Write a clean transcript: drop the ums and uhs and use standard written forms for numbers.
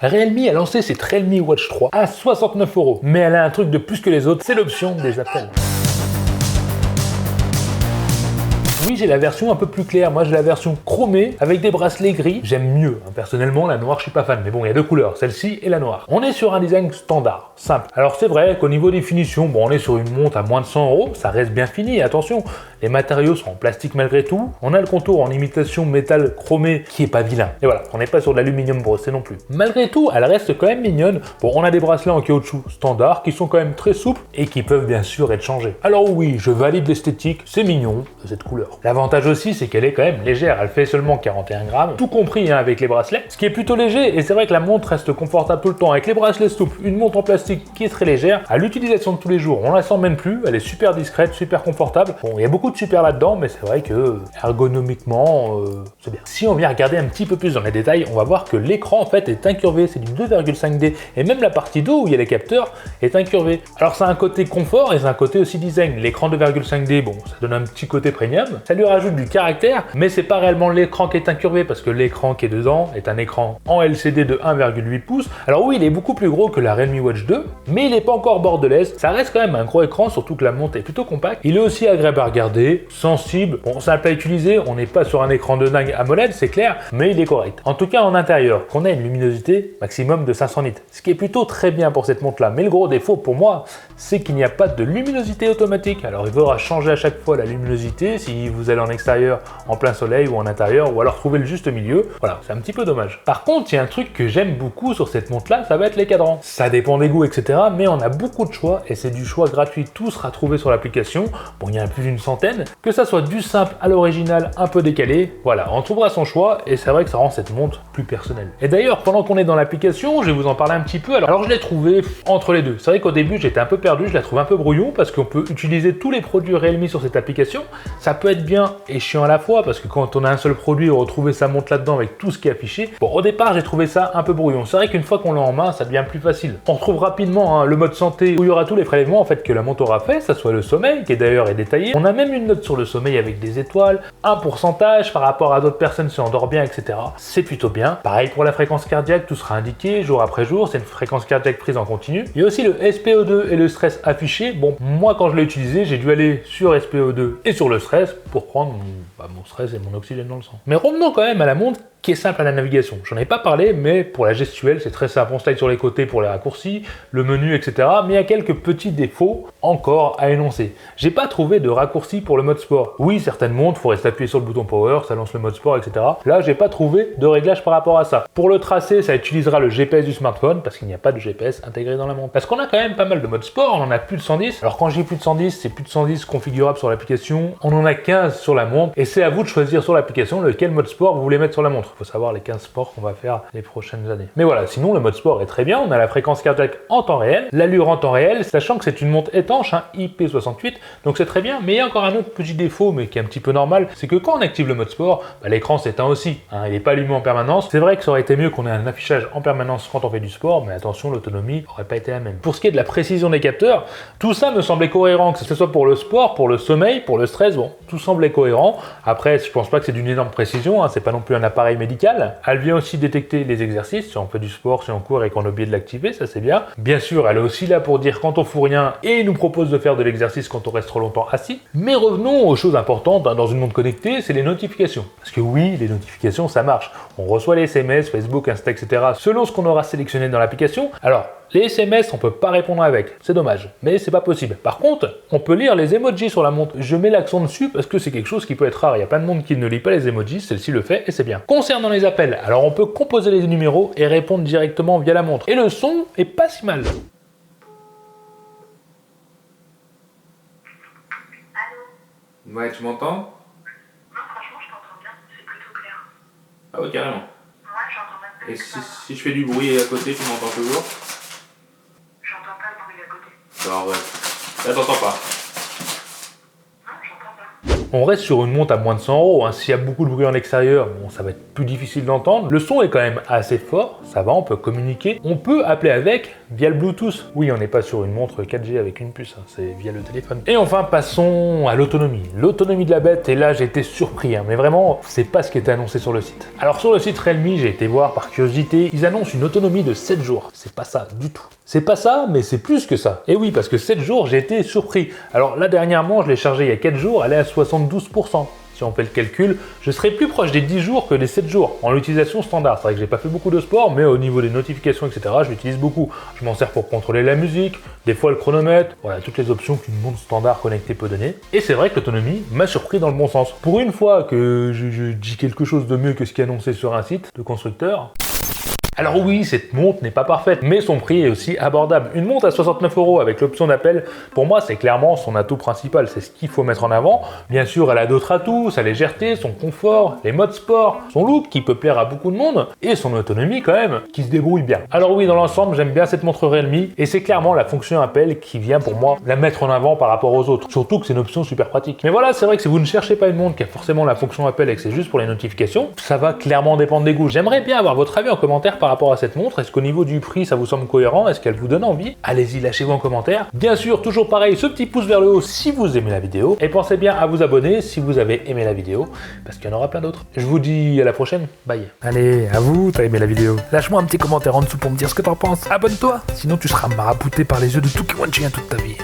Realme a lancé cette Realme Watch 3 à 69 €, mais elle a un truc de plus que les autres, c'est l'option des appels. Oui, j'ai la version un peu plus claire, moi j'ai la version chromée avec des bracelets gris, j'aime mieux. Personnellement, la noire je suis pas fan, mais bon, il y a deux couleurs, celle-ci et la noire. On est sur un design standard, simple. Alors c'est vrai qu'au niveau des finitions, bon, on est sur une montre à moins de 100 €, ça reste bien fini, attention, les matériaux sont en plastique malgré tout, on a le contour en imitation métal chromé qui est pas vilain. Et voilà, on n'est pas sur de l'aluminium brossé non plus. Malgré tout, elle reste quand même mignonne. Bon, on a des bracelets en caoutchouc standard qui sont quand même très souples et qui peuvent bien sûr être changés. Alors oui, je valide l'esthétique, c'est mignon de cette couleur. L'avantage aussi, c'est qu'elle est quand même légère, elle fait seulement 41 grammes, tout compris avec les bracelets, ce qui est plutôt léger, et c'est vrai que la montre reste confortable tout le temps avec les bracelets souples, une montre en plastique qui est très légère, à l'utilisation de tous les jours, on la sent même plus, elle est super discrète, super confortable. Bon, il y a beaucoup de super là-dedans, mais c'est vrai que ergonomiquement, c'est bien. Si on vient regarder un petit peu plus dans les détails, on va voir que l'écran en fait est incurvé, c'est du 2,5D, et même la partie dos où il y a les capteurs est incurvée. Alors ça a un côté confort et ça a un côté aussi design. L'écran 2,5D, bon, ça donne un petit côté premium, ça lui rajoute du caractère, mais c'est pas réellement l'écran qui est incurvé parce que l'écran qui est dedans est un écran en LCD de 1,8 pouces. Alors oui, il est beaucoup plus gros que la Realme Watch 2, mais il n'est pas encore bordelaise. Ça reste quand même un gros écran, surtout que la montre est plutôt compacte. Il est aussi agréable à regarder, sensible. Bon, simple à utiliser, on n'est pas sur un écran de dingue AMOLED, c'est clair, mais il est correct. En tout cas, en intérieur, qu'on a une luminosité maximum de 500 nits, ce qui est plutôt très bien pour cette montre-là. Mais le gros défaut pour moi, c'est qu'il n'y a pas de luminosité automatique. Alors il faudra changer à chaque fois la luminosité si vous allez en extérieur, en plein soleil ou en intérieur, ou alors trouver le juste milieu. Voilà, c'est un petit peu dommage. Par contre, il y a un truc que j'aime beaucoup sur cette montre-là, ça va être les cadrans. Ça dépend des goûts, etc. Mais on a beaucoup de choix et c'est du choix gratuit. Tout sera trouvé sur l'application. Bon, il y en a plus d'une centaine. Que ça soit du simple à l'original, un peu décalé, voilà, on trouvera son choix et c'est vrai que ça rend cette montre plus personnelle. Et d'ailleurs, pendant qu'on est dans l'application, je vais vous en parler un petit peu. Alors je l'ai trouvé entre les deux. C'est vrai qu'au début, j'étais un peu perdu, je la trouve un peu brouillon parce qu'on peut utiliser tous les produits Realme sur cette application. Ça peut être bien et chiant à la fois parce que quand on a un seul produit, retrouver sa montre là-dedans avec tout ce qui est affiché. Bon, au départ, j'ai trouvé ça un peu brouillon. C'est vrai qu'une fois qu'on l'a en main, ça devient plus facile. On retrouve rapidement le mode santé où il y aura tous les prélèvements en fait que la montre aura fait, ça soit le sommeil qui est d'ailleurs détaillé. On a même une note sur le sommeil avec des étoiles, un pourcentage par rapport à d'autres personnes si on dort bien, etc. C'est plutôt bien. Pareil pour la fréquence cardiaque, tout sera indiqué jour après jour. C'est une fréquence cardiaque prise en continu. Il y a aussi le SPO2 et le stress affiché. Bon, moi quand je l'ai utilisé, j'ai dû aller sur SPO2 et sur le stress pour prendre mon stress et mon oxygène dans le sang. Mais revenons quand même à la montre qui est simple à la navigation. J'en ai pas parlé, mais pour la gestuelle, c'est très simple. On slide sur les côtés pour les raccourcis, le menu, etc. Mais il y a quelques petits défauts encore à énoncer. J'ai pas trouvé de raccourci pour le mode sport. Oui, certaines montres, il faut rester appuyé sur le bouton power, ça lance le mode sport, etc. Là, j'ai pas trouvé de réglage par rapport à ça. Pour le tracé, ça utilisera le GPS du smartphone, parce qu'il n'y a pas de GPS intégré dans la montre. Parce qu'on a quand même pas mal de modes sport, on en a plus de 110. Alors quand je dis plus de 110, c'est plus de 110 configurables sur l'application. On en a 15 sur la montre, et c'est à vous de choisir sur l'application lequel mode sport vous voulez mettre sur la montre. Il faut savoir les 15 sports qu'on va faire les prochaines années. Mais voilà, sinon le mode sport est très bien, on a la fréquence cardiaque en temps réel, l'allure en temps réel, sachant que c'est une montre étanche, IP68, donc c'est très bien, mais il y a encore un autre petit défaut, mais qui est un petit peu normal, c'est que quand on active le mode sport, l'écran s'éteint aussi, il n'est pas allumé en permanence. C'est vrai que ça aurait été mieux qu'on ait un affichage en permanence quand on fait du sport, mais attention, l'autonomie n'aurait pas été la même. Pour ce qui est de la précision des capteurs, tout ça me semblait cohérent, que ce soit pour le sport, pour le sommeil, pour le stress, bon, tout semblait cohérent. Après, je pense pas que c'est d'une énorme précision, c'est pas non plus un appareil médical. Elle vient aussi détecter les exercices, si on fait du sport, si on court et qu'on a oublié de l'activer, ça c'est bien. Bien sûr, elle est aussi là pour dire quand on fout rien et nous propose de faire de l'exercice quand on reste trop longtemps assis. Mais revenons aux choses importantes dans une montre connectée, c'est les notifications. Parce que oui, les notifications, ça marche. On reçoit les SMS, Facebook, Insta, etc. selon ce qu'on aura sélectionné dans l'application. Alors, les SMS, on peut pas répondre avec, c'est dommage, mais c'est pas possible. Par contre, on peut lire les emojis sur la montre. Je mets l'accent dessus parce que c'est quelque chose qui peut être rare. Il y a plein de monde qui ne lit pas les emojis, celle-ci le fait et c'est bien. Concernant les appels, alors on peut composer les numéros et répondre directement via la montre. Et le son est pas si mal. Allô? Ouais, tu m'entends? Non, franchement, je t'entends bien, c'est plutôt clair. Ah ouais, carrément. Ouais, j'entends même plus Et que ça. si je fais du bruit à côté, tu m'entends toujours? J'entends pas le bruit à côté. Alors ouais. Là, t'entends pas. Non, j'entends pas. On reste sur une montre à moins de 100 €, hein. S'il y a beaucoup de bruit en extérieur, bon, ça va être plus difficile d'entendre. Le son est quand même assez fort, ça va, on peut communiquer. On peut appeler avec via le Bluetooth. Oui, on n'est pas sur une montre 4G avec une puce, hein, c'est via le téléphone. Et enfin, passons à l'autonomie. L'autonomie de la bête, et là j'ai été surpris, hein, mais vraiment, c'est pas ce qui était annoncé sur le site. Alors sur le site Realme, j'ai été voir par curiosité, ils annoncent une autonomie de 7 jours. C'est pas ça du tout. C'est pas ça, mais c'est plus que ça. Et oui, parce que 7 jours, j'ai été surpris. Alors là, dernièrement, je l'ai chargé il y a 4 jours, elle est à 72%. Si on fait le calcul, je serai plus proche des 10 jours que des 7 jours en l'utilisation standard. C'est vrai que j'ai pas fait beaucoup de sport, mais au niveau des notifications, etc., je l'utilise beaucoup. Je m'en sers pour contrôler la musique, des fois le chronomètre, voilà, toutes les options qu'une montre standard connectée peut donner. Et c'est vrai que l'autonomie m'a surpris dans le bon sens. Pour une fois que je dis quelque chose de mieux que ce qui est annoncé sur un site de constructeur. Alors oui, cette montre n'est pas parfaite, mais son prix est aussi abordable. Une montre à 69 € avec l'option d'appel, pour moi, c'est clairement son atout principal. C'est ce qu'il faut mettre en avant. Bien sûr, elle a d'autres atouts, sa légèreté, son confort, les modes sport, son look qui peut plaire à beaucoup de monde, et son autonomie quand même, qui se débrouille bien. Alors oui, dans l'ensemble, j'aime bien cette montre Realme, et c'est clairement la fonction appel qui vient pour moi la mettre en avant par rapport aux autres. Surtout que c'est une option super pratique. Mais voilà, c'est vrai que si vous ne cherchez pas une montre qui a forcément la fonction appel et que c'est juste pour les notifications, ça va clairement dépendre des goûts. J'aimerais bien avoir votre avis en commentaire par rapport à cette montre. Est-ce qu'au niveau du prix ça vous semble cohérent? Est-ce qu'elle vous donne envie? Allez-y, lâchez-vous en commentaire. Bien sûr, toujours pareil, ce petit pouce vers le haut si vous aimez la vidéo, et pensez bien à vous abonner si vous avez aimé la vidéo, parce qu'il y en aura plein d'autres. Je vous dis à la prochaine, bye. Allez, à vous, t'as aimé la vidéo? Lâche-moi un petit commentaire en dessous pour me dire ce que t'en penses. Abonne-toi, sinon tu seras marabouté par les yeux de Tuki Wanchi toute ta vie.